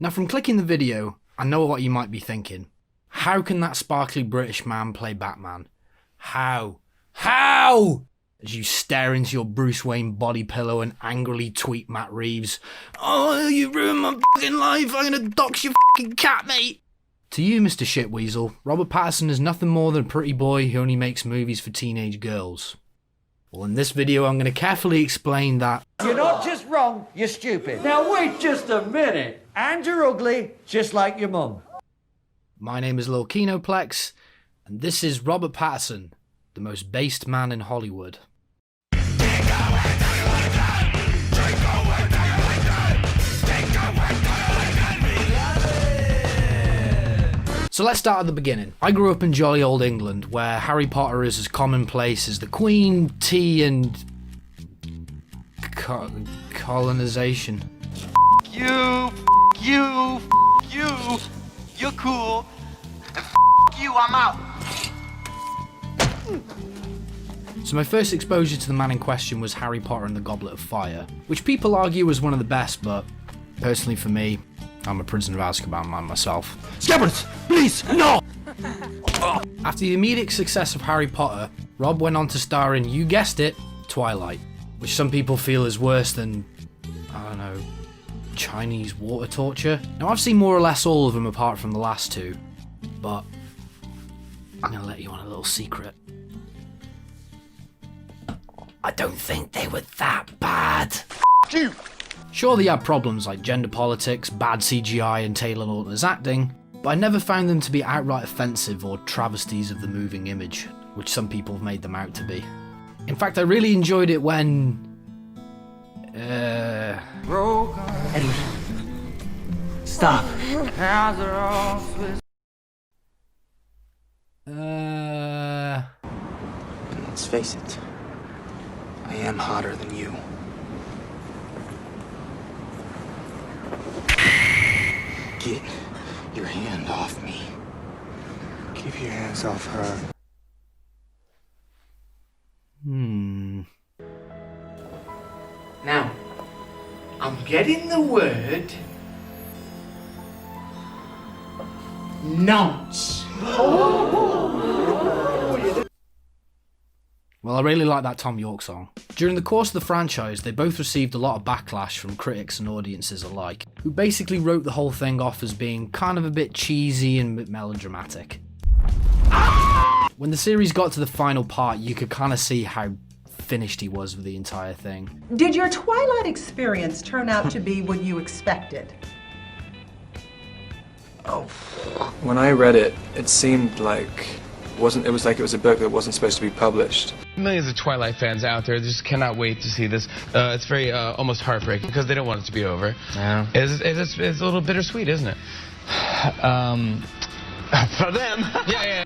Now from clicking the video, I know what you might be thinking. How can that sparkly British man play Batman? How? How? As you stare into your Bruce Wayne body pillow and angrily tweet Matt Reeves, "Oh, you ruined my fucking life, I'm gonna dox your fucking cat, mate." To you, Mr. Shitweasel, Robert Pattinson is nothing more than a pretty boy who only makes movies for teenage girls. Well, in this video, I'm going to carefully explain that you're not just wrong, you're stupid. Now wait just a minute. And you're ugly, just like your mum. My name is Lil Kinoplex, and this is Robert Pattinson, the most based man in Hollywood. So let's start at the beginning. I grew up in jolly old England, where Harry Potter is as commonplace as the Queen, tea, and colonization. You, you're cool, and you, I'm out. So my first exposure to the man in question was Harry Potter and the Goblet of Fire, which people argue was one of the best, but personally for me, I'm a Prisoner of Azkaban man myself. Scabbers, please, no! After the immediate success of Harry Potter, Rob went on to star in, you guessed it, Twilight, which some people feel is worse than, I don't know, Chinese water torture. Now I've seen more or less all of them apart from the last two, but I'm gonna let you on a little secret. I don't think they were that bad. You. Sure, they had problems like gender politics, bad CGI and Taylor Lautner's acting, but I never found them to be outright offensive or travesties of the moving image, which some people have made them out to be. In fact, I really enjoyed it when... Eddie, stop. Let's face it, I am hotter than you. Get your hand off me. Keep your hands off her. Now, I'm getting the word nonce. Well, I really like that Tom York song. During the course of the franchise, they both received a lot of backlash from critics and audiences alike, who basically wrote the whole thing off as being kind of a bit cheesy and a bit melodramatic. When the series got to the final part, you could kind of see how finished he was with the entire thing. Did your Twilight experience turn out to be what you expected? When I read it, it seemed like it was a book that wasn't supposed to be published. Millions of Twilight fans out there just cannot wait to see this. It's very almost heartbreaking because they don't want it to be over. Yeah. It's a little bittersweet, isn't it? For them. Yeah.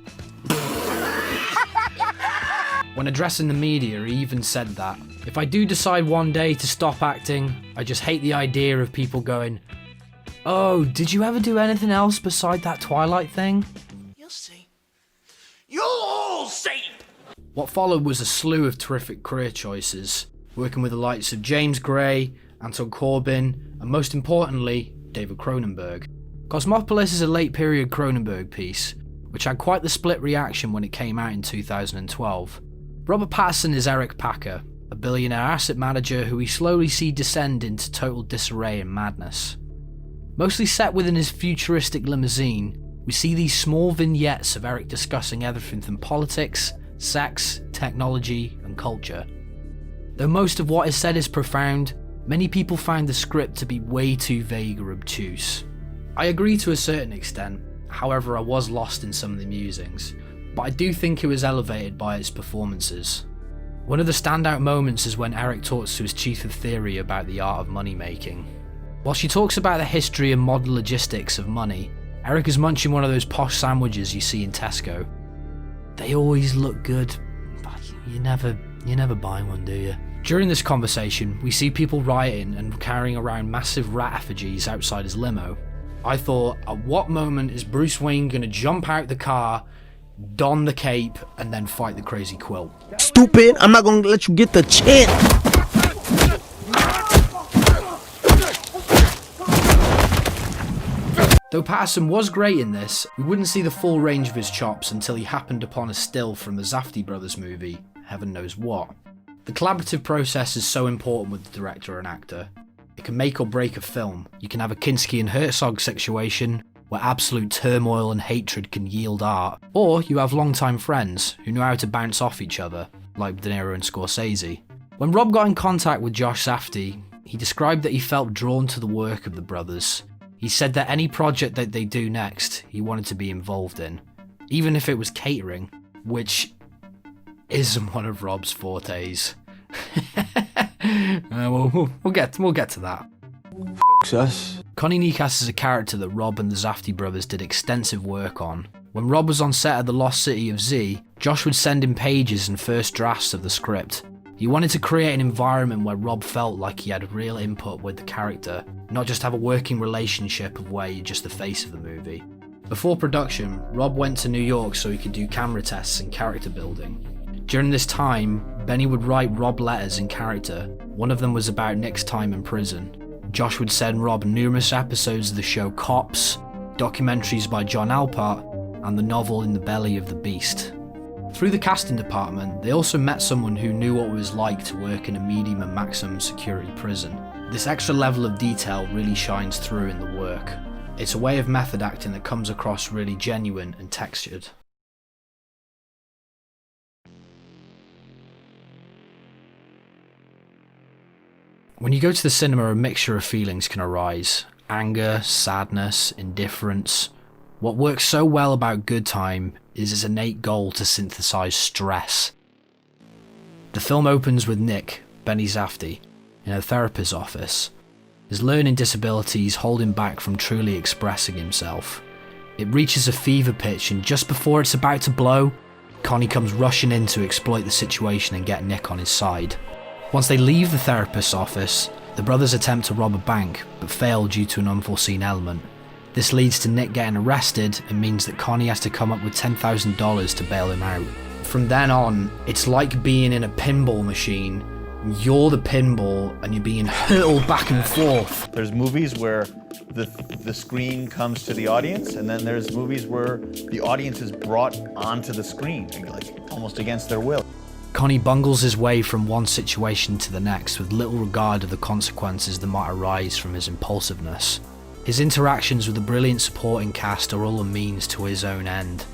When addressing the media, he even said that, "If I do decide one day to stop acting, I just hate the idea of people going, 'Oh, did you ever do anything else beside that Twilight thing?'" You'll see. You'll all see. What followed was a slew of terrific career choices, working with the likes of James Gray, Anton Corbijn, and most importantly, David Cronenberg. Cosmopolis is a late period Cronenberg piece, which had quite the split reaction when it came out in 2012. Robert Pattinson is Eric Packer, a billionaire asset manager who we slowly see descend into total disarray and madness. Mostly set within his futuristic limousine, we see these small vignettes of Eric discussing everything from politics, sex, technology, and culture. Though most of what is said is profound, many people found the script to be way too vague or obtuse. I agree to a certain extent, however I was lost in some of the musings, but I do think it was elevated by its performances. One of the standout moments is when Eric talks to his chief of theory about the art of money making. While she talks about the history and modern logistics of money, Eric is munching one of those posh sandwiches you see in Tesco. They always look good, but you never buy one, do you? During this conversation, we see people rioting and carrying around massive rat effigies outside his limo. I thought, at what moment is Bruce Wayne gonna jump out the car, don the cape, and then fight the crazy quill? Stupid, I'm not gonna let you get the chance. Though Pattinson was great in this, we wouldn't see the full range of his chops until he happened upon a still from the Safdie brothers movie, Heaven Knows What. The collaborative process is so important with the director and actor. It can make or break a film. You can have a Kinski and Herzog situation, where absolute turmoil and hatred can yield art, or you have longtime friends who know how to bounce off each other, like De Niro and Scorsese. When Rob got in contact with Josh Safdie, he described that he felt drawn to the work of the brothers. He said that any project that they do next, he wanted to be involved in, even if it was catering, which isn't one of Rob's fortes. We'll get to that. Us. Connie Nikas is a character that Rob and the Safdie brothers did extensive work on. When Rob was on set of The Lost City of Z, Josh would send him pages and first drafts of the script. He wanted to create an environment where Rob felt like he had real input with the character, not just have a working relationship of where you're just the face of the movie. Before production, Rob went to New York so he could do camera tests and character building. During this time, Benny would write Rob letters in character. One of them was about Nick's time in prison. Josh would send Rob numerous episodes of the show Cops, documentaries by John Alpert, and the novel In the Belly of the Beast. Through the casting department, they also met someone who knew what it was like to work in a medium and maximum security prison. This extra level of detail really shines through in the work. It's a way of method acting that comes across really genuine and textured. When you go to the cinema, a mixture of feelings can arise. Anger, sadness, indifference. What works so well about Good Time is its innate goal to synthesize stress. The film opens with Nick, Benny Safdie, in a therapist's office. His learning disabilities hold him back from truly expressing himself. It reaches a fever pitch, and just before it's about to blow, Connie comes rushing in to exploit the situation and get Nick on his side. Once they leave the therapist's office, the brothers attempt to rob a bank, but fail due to an unforeseen element. This leads to Nick getting arrested and means that Connie has to come up with $10,000 to bail him out. From then on, it's like being in a pinball machine. You're the pinball and you're being hurled back and forth. There's movies where the screen comes to the audience, and then there's movies where the audience is brought onto the screen, like almost against their will. Connie bungles his way from one situation to the next with little regard of the consequences that might arise from his impulsiveness. His interactions with the brilliant supporting cast are all a means to his own end.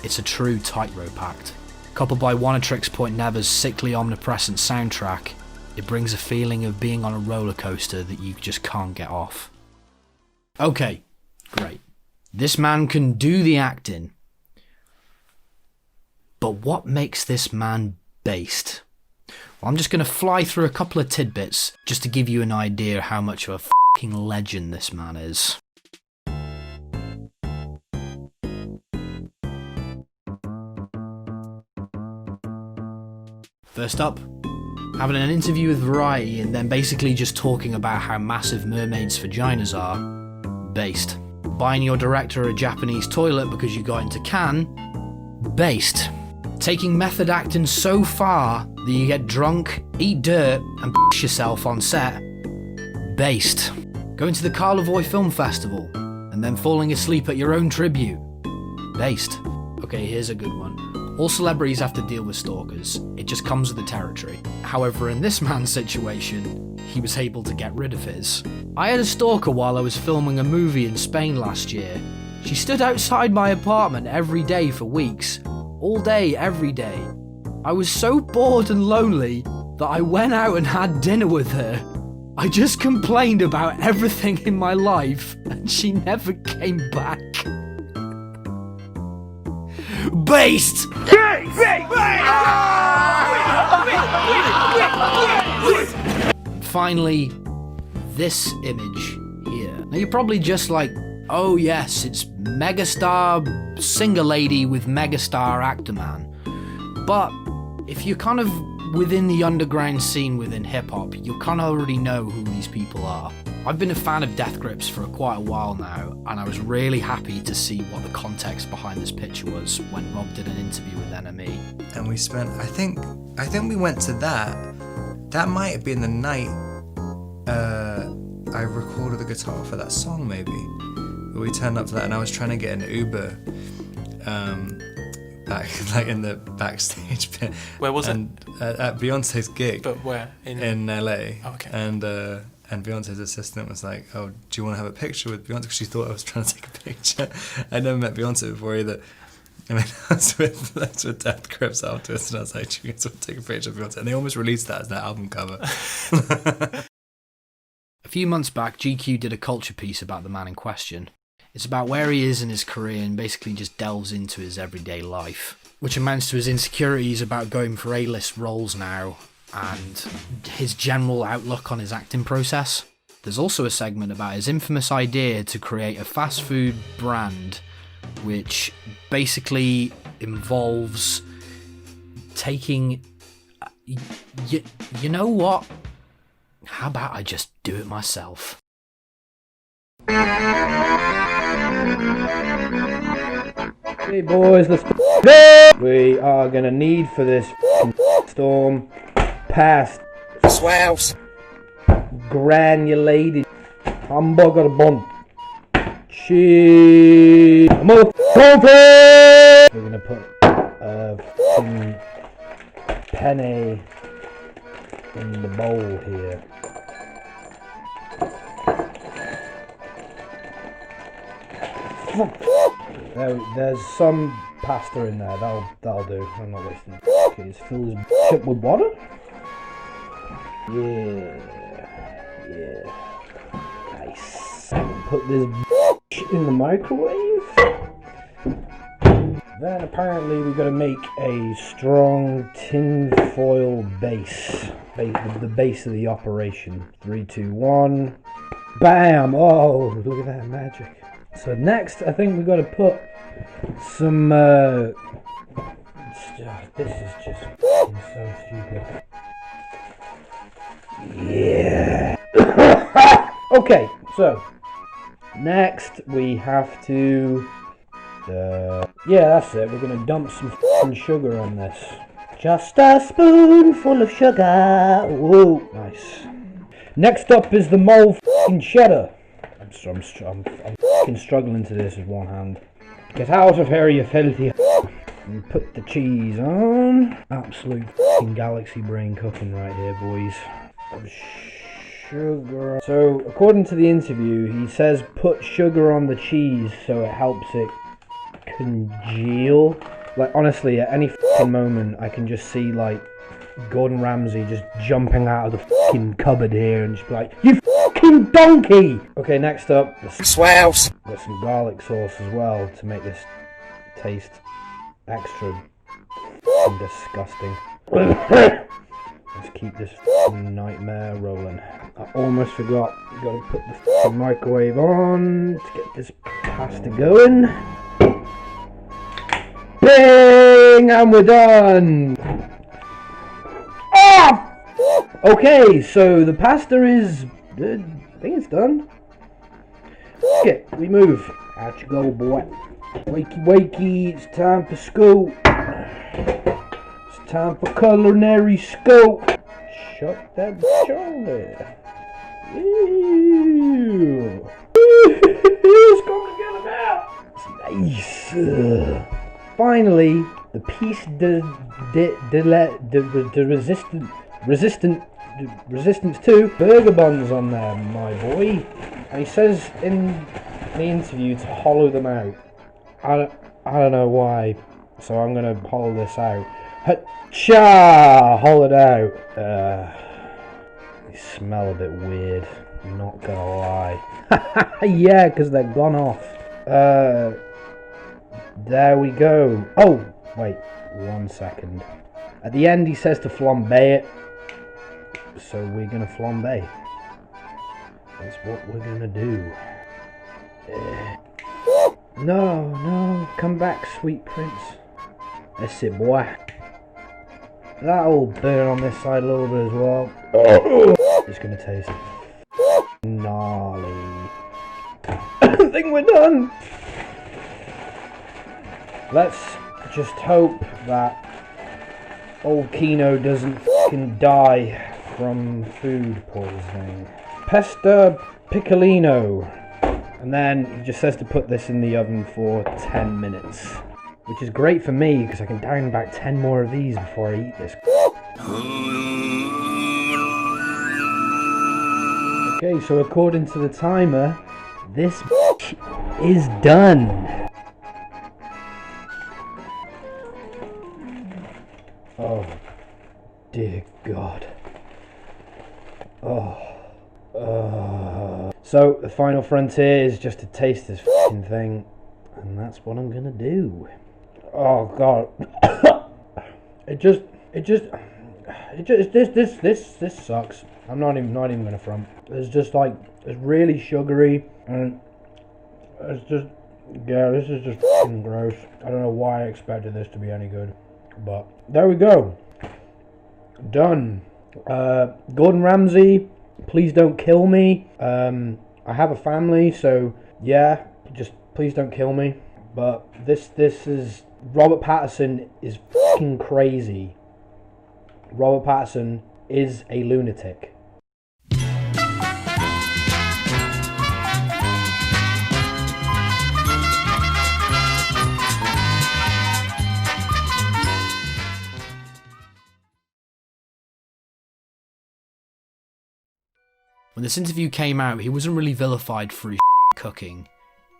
It's a true tightrope act. Coupled by Oneohtrix Point Never's sickly omnipresent soundtrack, it brings a feeling of being on a roller coaster that you just can't get off. Okay, great. This man can do the acting. But what makes this man based? Well, I'm just going to fly through a couple of tidbits just to give you an idea how much of a fucking legend this man is. First up, having an interview with Variety and then basically just talking about how massive mermaids' vaginas are. Based. Buying your director a Japanese toilet because you got into Cannes. Based. Taking method acting so far that you get drunk, eat dirt, and piss yourself on set. Based. Going to the Karlovy Film Festival and then falling asleep at your own tribute. Based. Okay, here's a good one. All celebrities have to deal with stalkers. It just comes with the territory. However, in this man's situation, he was able to get rid of his. I had a stalker while I was filming a movie in Spain last year. She stood outside my apartment every day for weeks. All day, every day. I was so bored and lonely that I went out and had dinner with her. I just complained about everything in my life and she never came back. Based! Finally, this image here. Now you're probably just like, oh yes, it's megastar singer lady with megastar actor man. But if you're kind of within the underground scene within hip hop, you kind of already know who these people are. I've been a fan of Death Grips for quite a while now, and I was really happy to see what the context behind this picture was when Rob did an interview with NME. And we spent, I think we went to that. That might have been the night I recorded the guitar for that song, maybe. we turned up to that, and I was trying to get an Uber back, like in the backstage bit. Where was it? At Beyonce's gig. But where? In LA. Oh, okay. And Beyonce's assistant was like, "Oh, do you want to have a picture with Beyonce?" Because she thought I was trying to take a picture. I'd never met Beyonce before either. I mean, I was with Death Grips afterwards, and I was like, "Do you guys want to take a picture of Beyonce?" And they almost released that as their album cover. A few months back, GQ did a culture piece about the man in question. It's about where he is in his career and basically just delves into his everyday life, which amounts to his insecurities about going for A-list roles now and his general outlook on his acting process. There's also a segment about his infamous idea to create a fast food brand which basically involves taking... You know what? How about I just do it myself? Hey boys, let's go! We are gonna need for this storm past Swells. granulated hamburger bun. Cheese. We're gonna put a penne in the bowl here. There's some pasta in there. That'll do. I'm not wasting it. Okay, just fill this up with water. Yeah. Nice. Put this in the microwave. Then apparently we've got to make a strong tin foil base. The base of the operation. 3, 2, 1. Bam! Oh, look at that magic. So next, I think we've got to put some, this is just so stupid. Yeah. Okay, so next we have to, yeah, that's it. We're going to dump some sugar on this. Just a spoonful of sugar. Whoa, nice. Next up is the mole cheddar. I'm struggling to this with one hand. Get out of here, you filthy. And put the cheese on. Absolute galaxy brain cooking right here, boys. Sugar. So, according to the interview, he says put sugar on the cheese so it helps it congeal. Like, honestly, at any moment, I can just see, like, Gordon Ramsay just jumping out of the cupboard here and just be like, "You donkey!" Okay, next up, Swells. Got some garlic sauce as well to make this taste extra disgusting. Let's keep this nightmare rolling. I almost forgot. Gotta put the microwave on to get this pasta going. Bing! And we're done! Ah! Okay, so the pasta is... I think it's done. Okay, we move. Out you go, boy. Wakey, wakey, it's time for school. It's time for culinary school. Shut that bitch on there. Ew. It's coming together now. It's nice. Finally, the piece de resistance to burger buns on there, my boy. And he says in the interview to hollow them out. I don't know why, so I'm gonna hollow this out. Ha-cha! Hollowed out. They smell a bit weird, I'm not gonna lie. Yeah, because they're gone off. There we go. Oh, wait, 1 second. At the end he says to flambe it, so we're gonna flambe. That's what we're gonna do. No, come back, sweet prince. That's it, boy. That'll burn on this side a little bit as well. It's gonna taste gnarly. I think we're done. Let's just hope that old Kino doesn't fucking die from food poisoning. Pesto Piccolino. And then he just says to put this in the oven for 10 minutes. Which is great for me, because I can down about 10 more of these before I eat this. Okay, so according to the timer, this is done. Oh, dear God. So, the final frontier is just to taste this f***ing thing, and that's what I'm gonna do. Oh God. This sucks. I'm not even gonna front. It's really sugary, and it's just, yeah, this is just f***ing gross. I don't know why I expected this to be any good, but there we go. Done. Gordon Ramsay, please don't kill me. I have a family, so yeah, just please don't kill me. But this is, Robert Pattinson is fucking crazy. Robert Pattinson is a lunatic. When this interview came out, he wasn't really vilified for his cooking.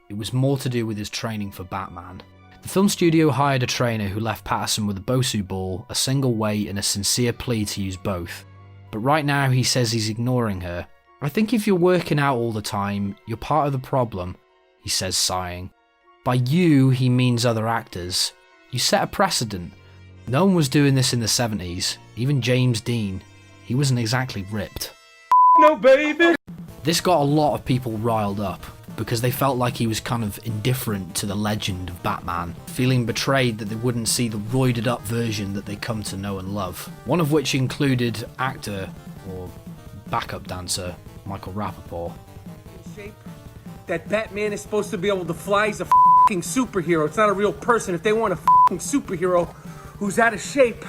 It was more to do with his training for Batman. The film studio hired a trainer who left Pattinson with a Bosu ball, a single weight, and a sincere plea to use both. But right now he says he's ignoring her. I think if you're working out all the time, you're part of the problem, he says, sighing. By you, he means other actors. You set a precedent. No one was doing this in the 70s, even James Dean. He wasn't exactly ripped. No, baby! This got a lot of people riled up, because they felt like he was kind of indifferent to the legend of Batman, feeling betrayed that they wouldn't see the roided up version that they come to know and love. One of which included actor, or backup dancer, Michael Rappaport. That Batman is supposed to be able to fly. He's a f***ing superhero. It's not a real person. If they want a f***ing superhero who's out of shape,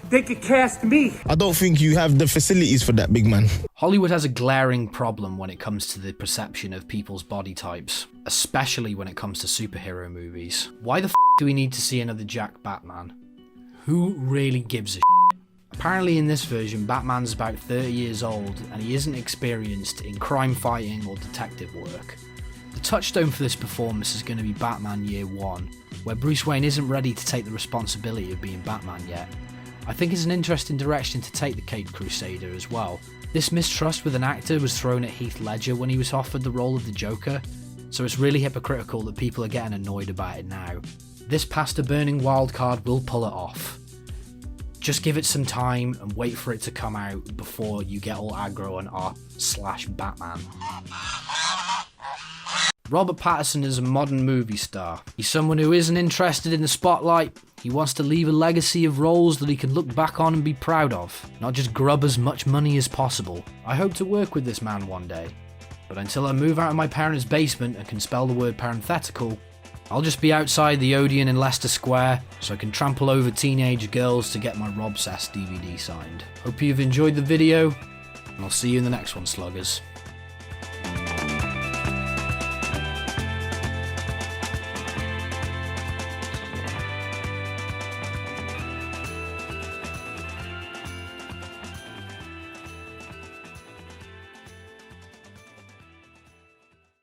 they could cast me. I don't think you have the facilities for that, big man. Hollywood has a glaring problem when it comes to the perception of people's body types, especially when it comes to superhero movies. Why the f*** do we need to see another Jack Batman? Who really gives a shit? Apparently in this version, Batman's about 30 years old and he isn't experienced in crime fighting or detective work. The touchstone for this performance is going to be Batman Year One, where Bruce Wayne isn't ready to take the responsibility of being Batman yet. I think it's an interesting direction to take the Caped Crusader as well. This mistrust with an actor was thrown at Heath Ledger when he was offered the role of the Joker, so it's really hypocritical that people are getting annoyed about it now. This past a burning wildcard will pull it off. Just give it some time and wait for it to come out before you get all aggro on r/Batman. Robert Pattinson is a modern movie star. He's someone who isn't interested in the spotlight. He wants to leave a legacy of roles that he can look back on and be proud of, not just grub as much money as possible. I hope to work with this man one day, but until I move out of my parents' basement and can spell the word parenthetical, I'll just be outside the Odeon in Leicester Square so I can trample over teenage girls to get my Rob Cess DVD signed. Hope you've enjoyed the video, and I'll see you in the next one, sluggers.